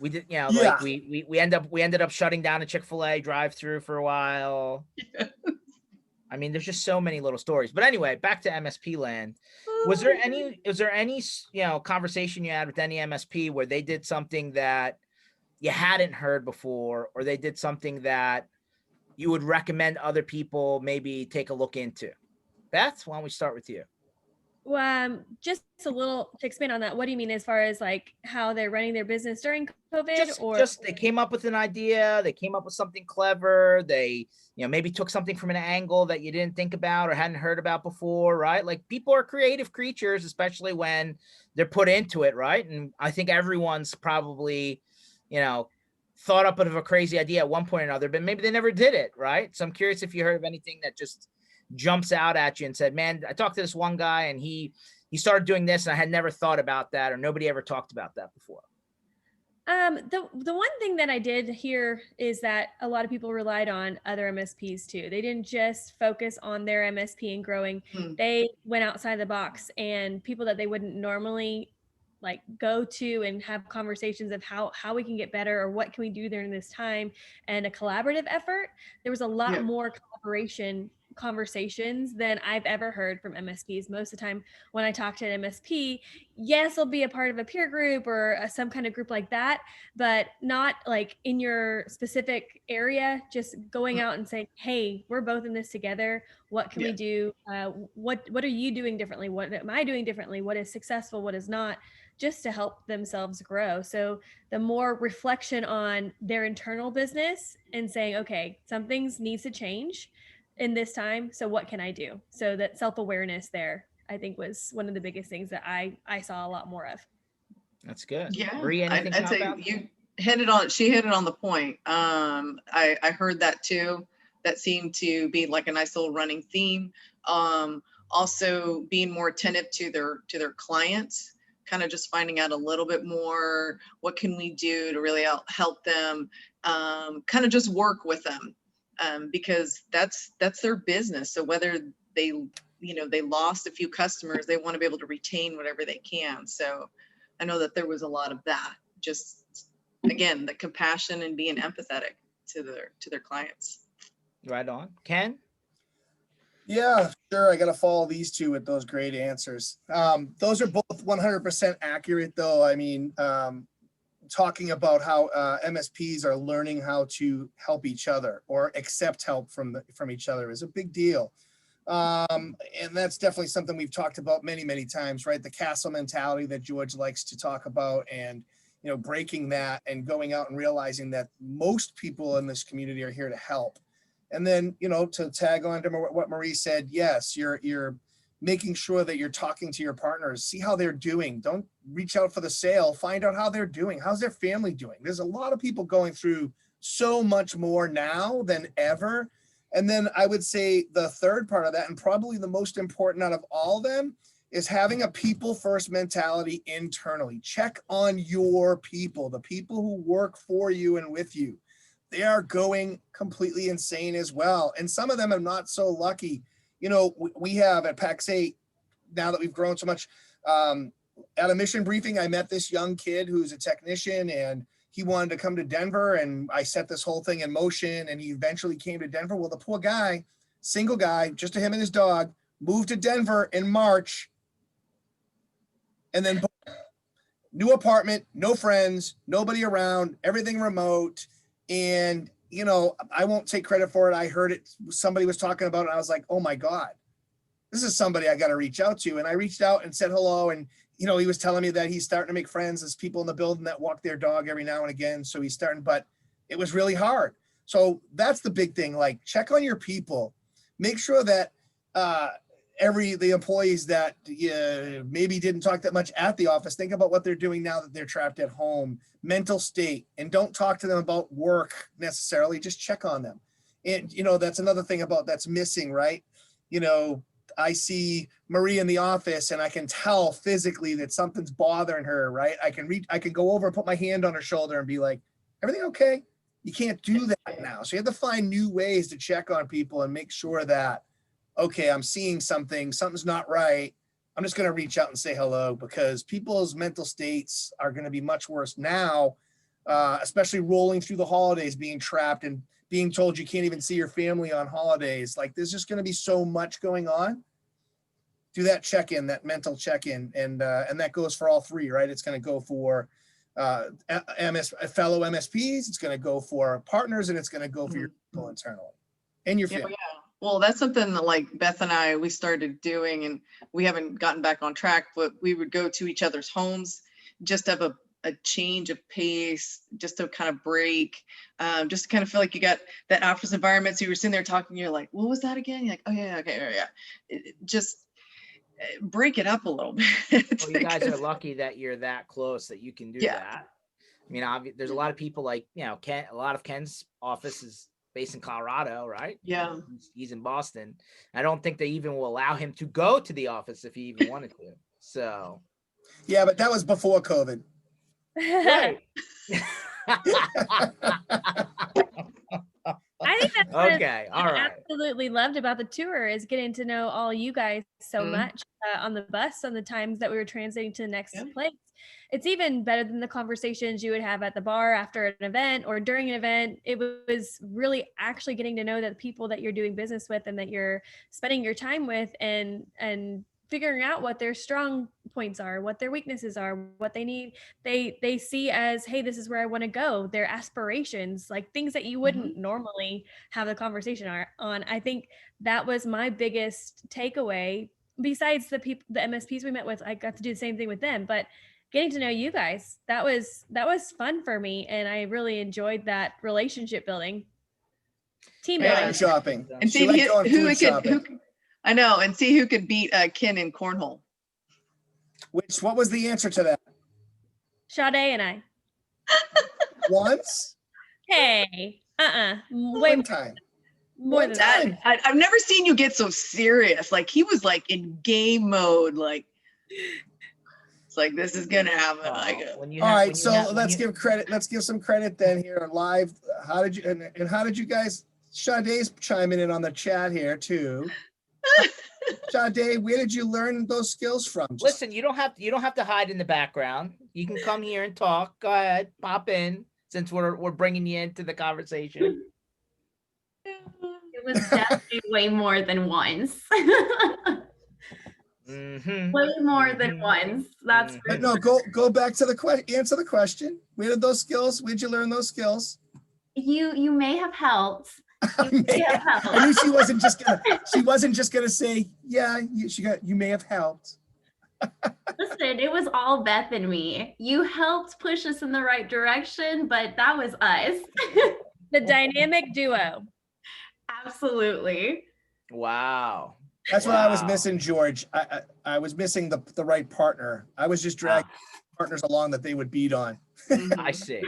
We did, Yeah. like we ended up shutting down a Chick-fil-A drive-through for a while. I mean, there's just so many little stories. But anyway, back to MSP land. Was there any conversation you had with any MSP where they did something that you hadn't heard before, or they did something that you would recommend other people maybe take a look into? Beth, why don't we start with you? Well, just a little to expand on that. What do you mean as far as like how they're running their business during COVID, or Just they came up with an idea, they came up with something clever, they maybe took something from an angle that you didn't think about or hadn't heard about before, right? Like, people are creative creatures, especially when they're put into it, right? And I think everyone's probably thought up of a crazy idea at one point or another, but maybe they never did it, right? So I'm curious if you heard of anything that just jumps out at you and said, man, I talked to this one guy and he started doing this and I had never thought about that, or nobody ever talked about that before. the one thing that I did hear is that a lot of people relied on other MSPs too. They didn't just focus on their MSP and growing. They went outside the box, and people that they wouldn't normally like go to and have conversations of how we can get better or what can we do during this time, and a collaborative effort. There was a lot more collaboration conversations than I've ever heard from MSPs. Most of the time when I talk to an MSP, yes, they'll be a part of a peer group or some kind of group like that, but not like in your specific area, just going out and saying, hey, we're both in this together. What can we do? What are you doing differently? What am I doing differently? What is successful? What is not? Just to help themselves grow. So the more reflection on their internal business and saying, okay, some things needs to change in this time. So what can I do? So that self-awareness there, I think, was one of the biggest things that I saw a lot more of. That's good. Yeah, Marie, anything I'd say about? you hit it on. She hit it on the point. I heard that too. That seemed to be like a nice little running theme. Also being more attentive to their clients, kind of just finding out a little bit more. What can we do to really help them? Kind of just work with them, because that's their business. So whether they lost a few customers, they want to be able to retain whatever they can. So I know that there was a lot of that. Just again, the compassion and being empathetic to their clients. Right on. Ken? Yeah, sure. I got to follow these two with those great answers. Those are both 100% accurate, though. I mean, talking about how MSPs are learning how to help each other or accept help from each other is a big deal. And that's definitely something we've talked about many, many times, right? The castle mentality that George likes to talk about, and breaking that and going out and realizing that most people in this community are here to help. And then, to tag on to what Marie said, yes, you're making sure that you're talking to your partners, see how they're doing. Don't reach out for the sale, find out how they're doing. How's their family doing? There's a lot of people going through so much more now than ever. And then I would say the third part of that, and probably the most important out of all of them, is having a people first mentality internally. Check on your people, the people who work for you and with you. They are going completely insane as well. And some of them are not so lucky. We have at PAX 8, now that we've grown so much, at a mission briefing, I met this young kid who's a technician, and he wanted to come to Denver, and I set this whole thing in motion, and he eventually came to Denver. Well, the poor guy, single guy, just him and his dog, moved to Denver in March, and then new apartment, no friends, nobody around, everything remote. And, I won't take credit for it. I heard it, somebody was talking about it, and I was like, oh my God, this is somebody I got to reach out to. And I reached out and said hello. And, he was telling me that he's starting to make friends. There's people in the building that walk their dog every now and again. So he's starting, but it was really hard. So that's the big thing. Like, check on your people, make sure that, the employees that maybe didn't talk that much at the office, think about what they're doing now that they're trapped at home, mental state, and don't talk to them about work necessarily, just check on them. And, that's another thing that's missing, right? I see Marie in the office and I can tell physically that something's bothering her, right? I can go over and put my hand on her shoulder and be like, everything okay? You can't do that now. So you have to find new ways to check on people and make sure that, okay, I'm seeing something's not right. I'm just going to reach out and say hello, because people's mental states are going to be much worse now, especially rolling through the holidays, being trapped and being told you can't even see your family on holidays. Like, there's just going to be so much going on. Do that check-in, that mental check-in, and that goes for all three, right? It's going to go for fellow MSPs, it's going to go for partners, and it's going to go for your people internally and your family. Yeah. Well, that's something that like Beth and I, we started doing, and we haven't gotten back on track, but we would go to each other's homes just to have a change of pace, just to kind of break, just to kind of feel like you got that office environment. So you were sitting there talking, you're like, what was that again? You're like, oh yeah, okay, oh, yeah. Just break it up a little bit. Well, you guys are lucky that you're that close that you can do that. I mean, there's a lot of people like, Ken, a lot of Ken's office is based in Colorado, right? Yeah. He's in Boston. I don't think they even will allow him to go to the office if he even wanted to. So. Yeah, but that was before COVID. Right. I think that's what okay. All right. I absolutely loved about the tour is getting to know all you guys so much on the bus, on the times that we were transiting to the next place. It's even better than the conversations you would have at the bar after an event or during an event. It was really actually getting to know the people that you're doing business with and that you're spending your time with, and figuring out what their strong points are, what their weaknesses are, what they need. They see as, hey, this is where I want to go. Their aspirations, like things that you wouldn't normally have the conversation on. I think that was my biggest takeaway. Besides the MSPs we met with, I got to do the same thing with them, but getting to know you guys, that was fun for me. And I really enjoyed that relationship building. Team building. Shopping. And see I know, and see who could beat Ken in cornhole. What was the answer to that? Sade and I. Once? Hey, way One time. More than that. I've never seen you get so serious. Like, he was like in game mode. Like, it's like, this is gonna happen. All right, so let's give credit. Let's give some credit then here on live. How did you guys? Sade's chiming in on the chat here too. Sade, where did you learn those skills from? Listen, you don't have to hide in the background. You can come here and talk. Go ahead, pop in, since we're bringing you into the conversation. It was definitely way more than once. Way more than once. That's but no, go back to the question. Answer the question. Where did those skills? Where'd you learn those skills? You may have helped. I knew she wasn't just gonna say, yeah, you may have helped. Listen, it was all Beth and me. You helped push us in the right direction, but that was us. The dynamic duo. Absolutely. Wow. That's what I was missing, George. I was missing the right partner. I was just dragging partners along that they would beat on. I see.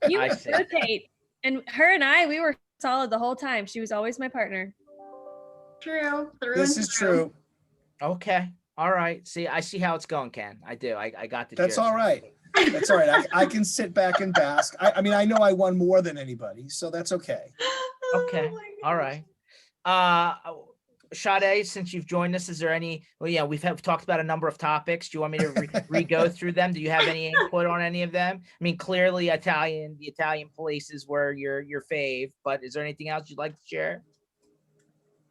You rotate. And her and I, we were solid the whole time. She was always my partner. True. This is true. Okay. All right. See, I see how it's going, Ken. I do. I got the That's all right. That's all right. I can sit back and bask. I mean, I know I won more than anybody, so that's okay. Okay. All right. Sade, since you've joined us, is there any, we've talked about a number of topics. Do you want me to re-go through them? Do you have any input on any of them? I mean, clearly the Italian places were your fave, but is there anything else you'd like to share?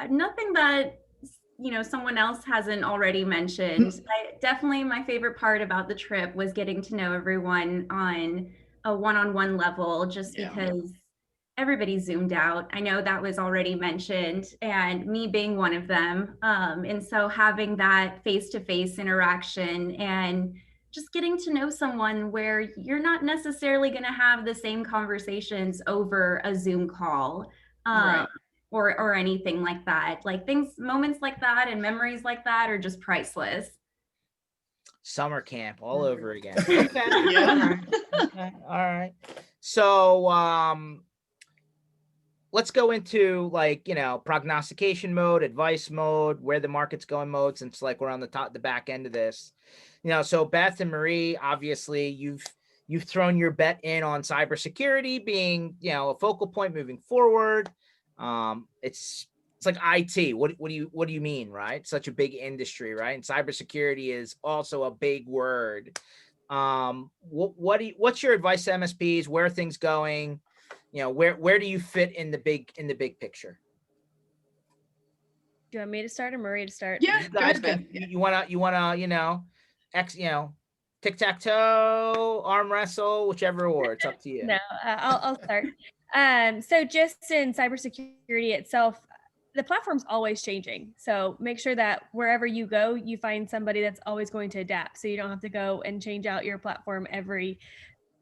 Nothing that, someone else hasn't already mentioned. Definitely my favorite part about the trip was getting to know everyone on a one-on-one level, just because everybody zoomed out. I know that was already mentioned, and me being one of them. And so having that face-to-face interaction and just getting to know someone where you're not necessarily going to have the same conversations over a Zoom call or anything like that. Like moments like that and memories like that are just priceless. Summer camp all over again. Okay. Yeah. Okay. All right. So, let's go into like, prognostication mode, advice mode, where the market's going mode, since like we're on the back end of this. So Beth and Marie, obviously you've thrown your bet in on cybersecurity being, a focal point moving forward. It's like IT. What do you mean, right? Such a big industry, right? And cybersecurity is also a big word. What's your advice to MSPs? Where are things going? Where do you fit in the big picture? Do you want me to start or Marie to start? Yeah, You go guys ahead, Beth. can, you wanna, tic-tac-toe, arm wrestle, whichever or it's up to you. No, I'll start. So just in cybersecurity itself, the platform's always changing. So make sure that wherever you go, you find somebody that's always going to adapt. So you don't have to go and change out your platform every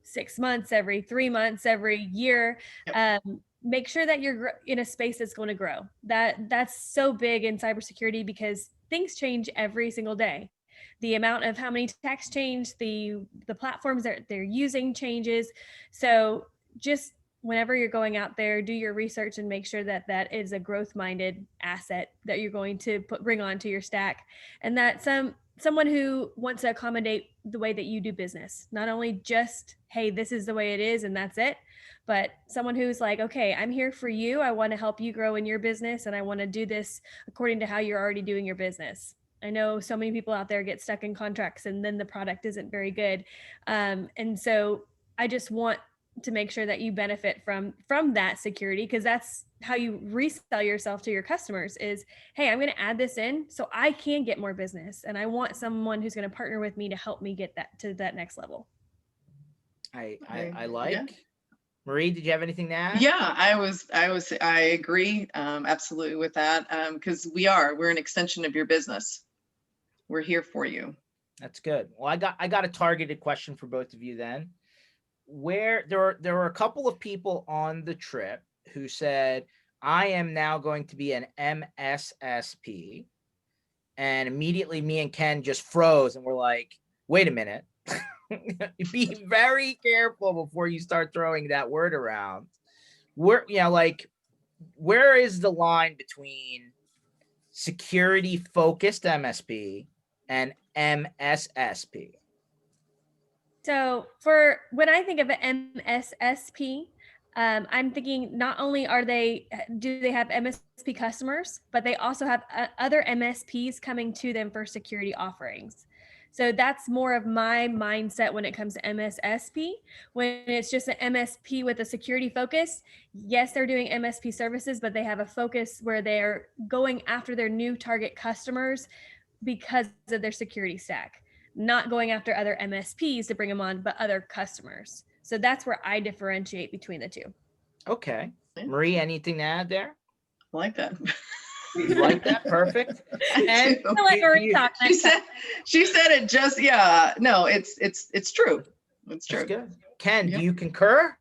6 months, every 3 months, every year. Make sure that you're in a space that's going to grow. That's so big in cybersecurity because things change every single day. The amount of how many techs change, the platforms that they're using changes. So just whenever you're going out there, do your research and make sure that that is a growth-minded asset that you're going to bring onto your stack, and that someone who wants to accommodate the way that you do business, not only just, hey, this is the way it is and that's it, but someone who's like, okay, I'm here for you. I want to help you grow in your business and I want to do this according to how you're already doing your business. I know so many people out there get stuck in contracts and then the product isn't very good. And so I just want to make sure that you benefit from that security, because that's how you resell yourself to your customers is, hey, I'm going to add this in so I can get more business. And I want someone who's going to partner with me to help me get that to that next level. I like. Yeah. Marie, did you have anything to add? Yeah, I agree absolutely with that, because we're an extension of your business. We're here for you. That's good. Well, I got a targeted question for both of you then. Where there were a couple of people on the trip who said, I am now going to be an MSSP. And immediately me and Ken just froze and we're like, wait a minute. Be very careful before you start throwing that word around. Where is the line between security focused MSP and MSSP? So for when I think of an MSSP, I'm thinking not only do they have MSP customers, but they also have other MSPs coming to them for security offerings. So that's more of my mindset when it comes to MSSP. When it's just an MSP with a security focus, yes, they're doing MSP services, but they have a focus where they're going after their new target customers because of their security stack, not going after other MSPs to bring them on, but other customers. So that's where I differentiate between the two. Okay. Yeah. Marie, anything to add there? I like that. You like that? Perfect. And I like Marie talk next time. she said it just, yeah, no, it's true. It's true. That's good. Ken, Yeah. do you concur?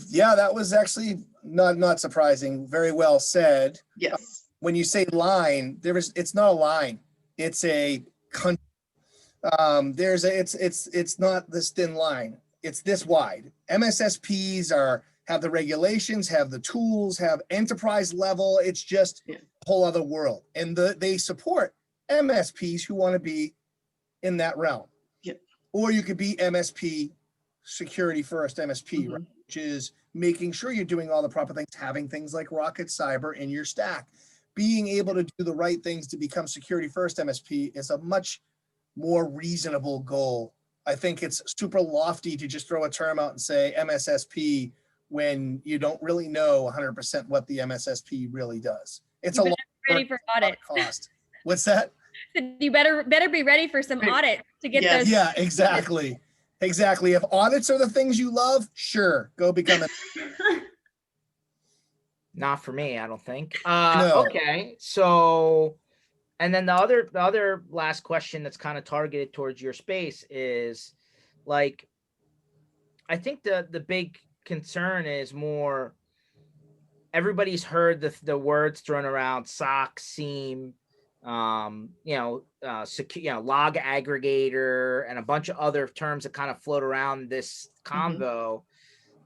Yeah, that was actually not surprising. Very well said. Yes. When you say line, it's not a line. It's a country. It's not this thin line. It's this wide. MSSPs have the regulations, have the tools, have enterprise level. It's just a whole other world. And they support MSPs who want to be in that realm. Yep. Or you could be MSP, security first MSP, right? Which is making sure you're doing all the proper things, having things like Rocketcyber in your stack. Being able to do the right things to become security first MSP is a much more reasonable goal. I think it's super lofty to just throw a term out and say MSSP when you don't really know 100% what the MSSP really does. It's a lot ready for audit cost. What's that? You better be ready for some audits to get those. Yeah, exactly. Exactly. If audits are the things you love, sure, go become a. Not for me, I don't think. No. Okay, so, and then the other last question that's kind of targeted towards your space is, like, I think the big concern is more, everybody's heard the words thrown around, SOC, SIEM, log aggregator, and a bunch of other terms that kind of float around this convo.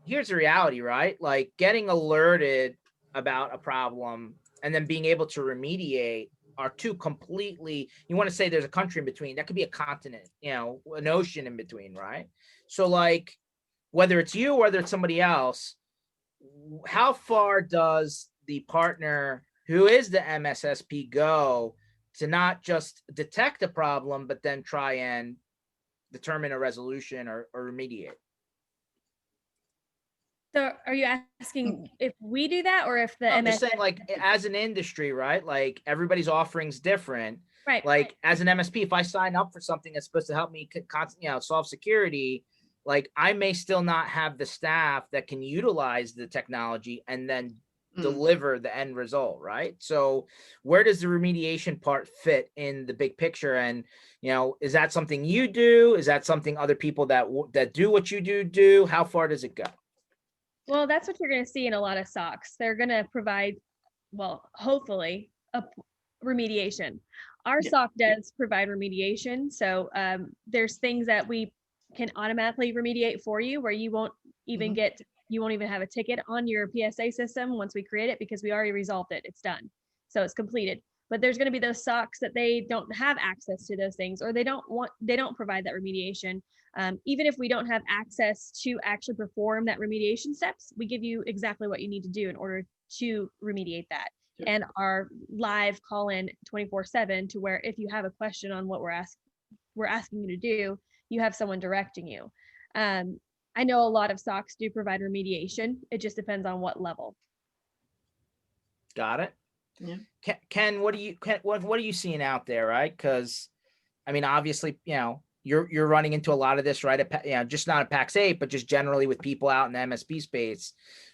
here's the reality, right? Like getting alerted about a problem and then being able to remediate are two completely, you want to say there's a country in between, that could be a continent, you know, an ocean in between, right? So like, whether it's you, whether it's somebody else, how far does the partner who is the MSSP go to not just detect a problem, but then try and determine a resolution or remediate? So are you asking if we do that or if the I'm MS? just saying, like, as an industry, right? Like everybody's offering's different. Right. Like as an MSP, if I sign up for something that's supposed to help me solve security, like I may still not have the staff that can utilize the technology and then deliver the end result, right? So where does the remediation part fit in the big picture? And, you know, is that something you do? Is that something other people that do what you do? How far does it go? Well, that's what you're going to see in a lot of SOCs. They're going to provide, well, hopefully, a remediation. Our Yeah. SOC does provide remediation. So there's things that we can automatically remediate for you where you won't even you won't even have a ticket on your PSA system once we create it because we already resolved it. It's done. So it's completed. But there's going to be those SOCs that they don't have access to those things, or they don't provide that remediation. Even if we don't have access to actually perform that remediation steps, we give you exactly what you need to do in order to remediate that. Sure. And our live call in 24/7 to where if you have a question on what we're asking you to do, you have someone directing you. I know a lot of SOCs do provide remediation. It just depends on what level. Got it. Yeah. Ken, what are you seeing out there, right? Because I mean, obviously, you know, you're running into a lot of this, right? You know, just not at PAX 8, but just generally with people out in the MSP space.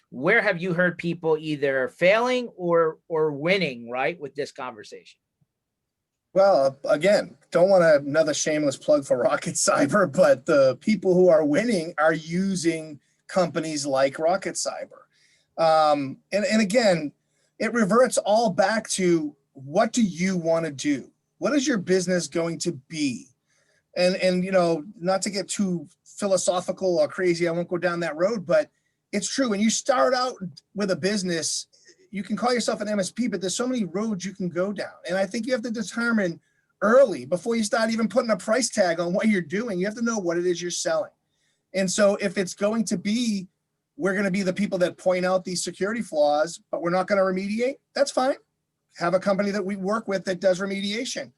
Where have you heard people either failing or winning, right, with this conversation? Well, again, don't want another shameless plug for Rocketcyber, but the people who are winning are using companies like Rocketcyber. And again, it reverts all back to what do you want to do? What is your business going to be? And you know, not to get too philosophical or crazy, I won't go down that road, but it's true. When you start out with a business, you can call yourself an MSP, but there's so many roads you can go down. And I think you have to determine early before you start even putting a price tag on what you're doing. You have to know what it is you're selling. And so if it's going to be, we're going to be the people that point out these security flaws, but we're not going to remediate, that's fine. Have a company that we work with that does remediation.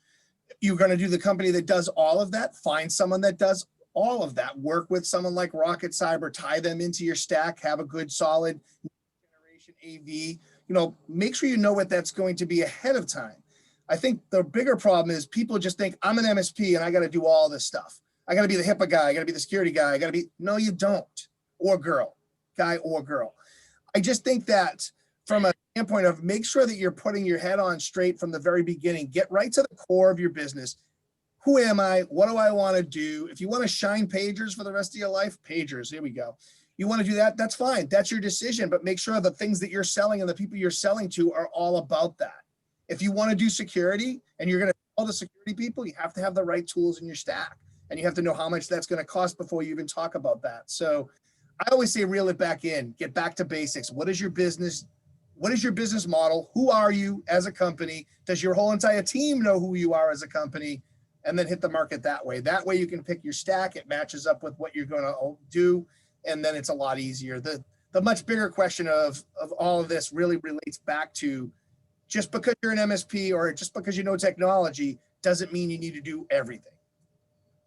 You're going to do the company that does all of that, find someone that does all of that. Work with someone like Rocketcyber, tie them into your stack, have a good solid generation AV. You know, make sure you know what that's going to be ahead of time. I think the bigger problem is people just think I'm an MSP and I got to do all this stuff. I got to be the HIPAA guy. I got to be the security guy. I got to be, no, you don't. Or girl, guy or girl. I just think that from a standpoint of make sure that you're putting your head on straight from the very beginning, get right to the core of your business. Who am I? What do I want to do? If you want to shine pagers for the rest of your life, pagers, here we go. You want to do that? That's fine. That's your decision, but make sure the things that you're selling and the people you're selling to are all about that. If you want to do security and you're going to sell to security people, you have to have the right tools in your stack and you have to know how much that's going to cost before you even talk about that. So I always say, reel it back in, get back to basics. What is your business? What is your business model? Who are you as a company? Does your whole entire team know who you are as a company? And then hit the market that way. That way you can pick your stack. It matches up with what you're going to do. And then it's a lot easier. The much bigger question of all of this really relates back to just because you're an MSP or just because you know technology doesn't mean you need to do everything.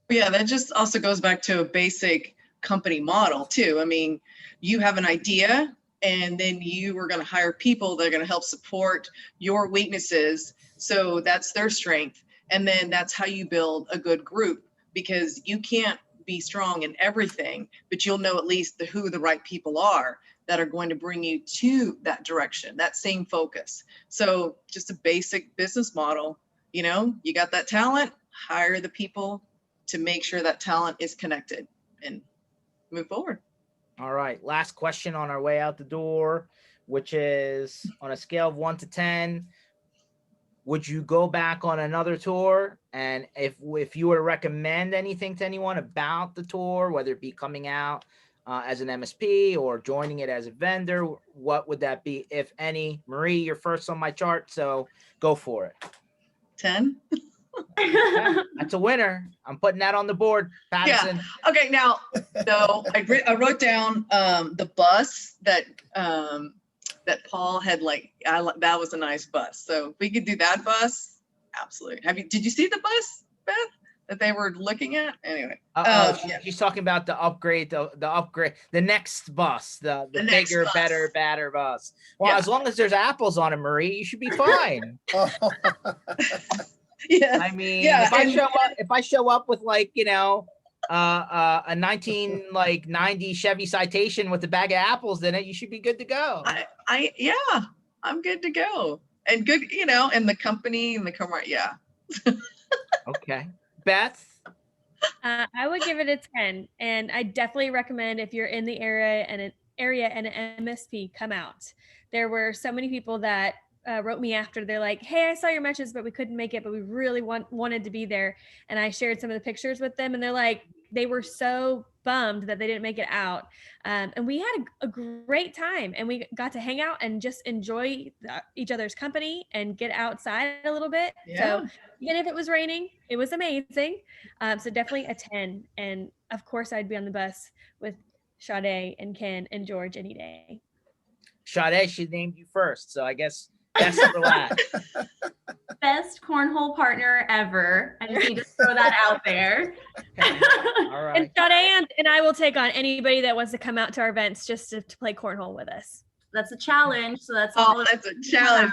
Yeah, that just also goes back to a basic company model too. I mean, you have an idea and then you are going to hire people that are going to help support your weaknesses. So that's their strength. And then that's how you build a good group, because you can't be strong in everything, but you'll know at least who the right people are that are going to bring you to that direction, that same focus. So just a basic business model, you know, you got that talent, hire the people to make sure that talent is connected and move forward. All right. Last question on our way out the door, which is on a scale of 1 to 10, would you go back on another tour? And if you were to recommend anything to anyone about the tour, whether it be coming out, as an MSP or joining it as a vendor, what would that be, if any? Marie, you're first on my chart, so go for it. 10. Yeah, that's a winner. I'm putting that on the board, Patterson. Okay, now, no, I wrote down the bus that that Paul had, like, that was a nice bus. So if we could do that bus, absolutely. Did you see the bus, Beth, that they were looking at? Anyway. She's talking about the upgrade, the next bus, the next bigger, bus. better, badder bus. Well, as long as there's apples on it, Marie, you should be fine. Yeah. I mean, Yeah, if I show up with, like, you know, a 1990 Chevy Citation with a bag of apples in it, you should be good to go. Yeah, I'm good to go. And good, you know, and the company and the camera, yeah. Okay. Beth? I would give it a 10, and I definitely recommend, if you're in the area and an MSP, come out. There were so many people that wrote me after. They're like, hey, I saw your message, but we couldn't make it, but we really wanted to be there. And I shared some of the pictures with them, and they're like, they were so bummed that they didn't make it out. And we had a great time, and we got to hang out and just enjoy each other's company and get outside a little bit. Yeah. So even if it was raining, it was amazing. So definitely a 10. And of course, I'd be on the bus with Sade and Ken and George any day. Sade, she named you first, so I guess best for last. Best cornhole partner ever. I just need to throw that out there. Okay. All right. And Sade and I will take on anybody that wants to come out to our events just to play cornhole with us. That's a challenge. So that's all. Oh, that's a challenge.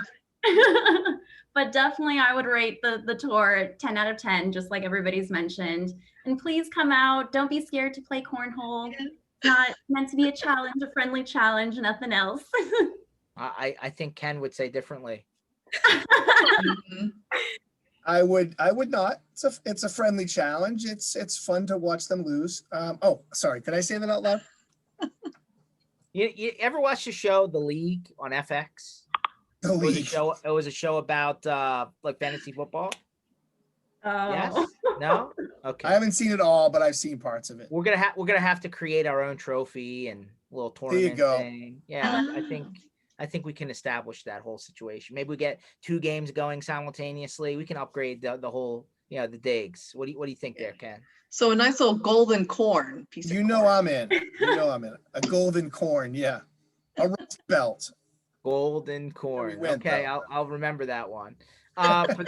But definitely I would rate the tour 10 out of 10, just like everybody's mentioned. And please come out. Don't be scared to play cornhole. It's not meant to be a challenge, a friendly challenge, nothing else. I think Ken would say differently. Mhm. I would not. It's a friendly challenge. It's fun to watch them lose. Oh, sorry. Can I say that out loud? You ever watch the show The League on FX? The league. It was a show about like fantasy football. Oh. Yes? No? Okay. I haven't seen it all, but I've seen parts of it. We're gonna have to create our own trophy and little There tournament you go. thing. Yeah, I think we can establish that whole situation. Maybe we get 2 games going simultaneously. We can upgrade the whole, you know, the digs. What do you think there, Ken? So a nice little golden corn piece of You know corn. I'm in. You know I'm in. A golden corn, yeah. A rust belt. Golden corn. went, Okay, though. I'll remember that one. For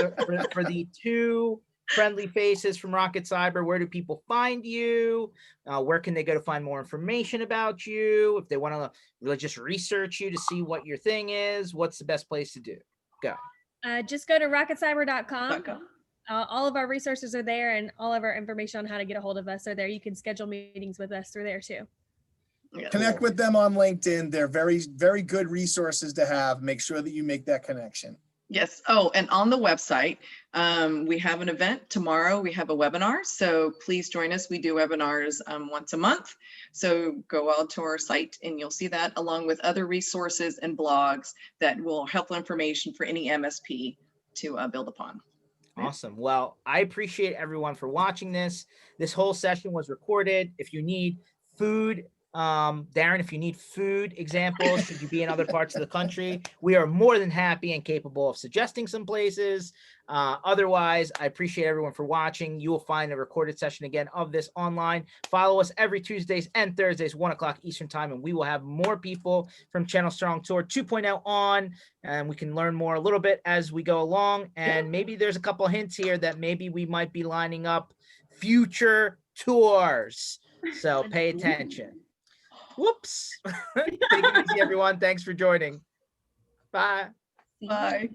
the 2 friendly faces from Rocketcyber, where do people find you? Where can they go to find more information about you? If they want to really just research you to see what your thing is, what's the best place to do? Go. Just go to rocketcyber.com. .com. All of our resources are there, and all of our information on how to get a hold of us are there. You can schedule meetings with us through there too. Yeah. Connect with them on LinkedIn. They're very, very good resources to have. Make sure that you make that connection. Yes. Oh, and on the website, we have an event tomorrow. We have a webinar, so please join us. We do webinars once a month. So go out to our site and you'll see that, along with other resources and blogs that will helpful information for any MSP to build upon. Awesome. Well, I appreciate everyone for watching this. This whole session was recorded. If you need food, Darren, if you need food examples, should you be in other parts of the country, we are more than happy and capable of suggesting some places. Otherwise, I appreciate everyone for watching. You will find a recorded session again of this online. Follow us every Tuesdays and Thursdays, 1 o'clock Eastern time, and we will have more people from Channel Strong Tour 2.0 on, and we can learn more a little bit as we go along. And maybe there's a couple hints here that maybe we might be lining up future tours. So pay attention. Whoops. Take it easy, everyone. Thanks for joining. Bye. Bye.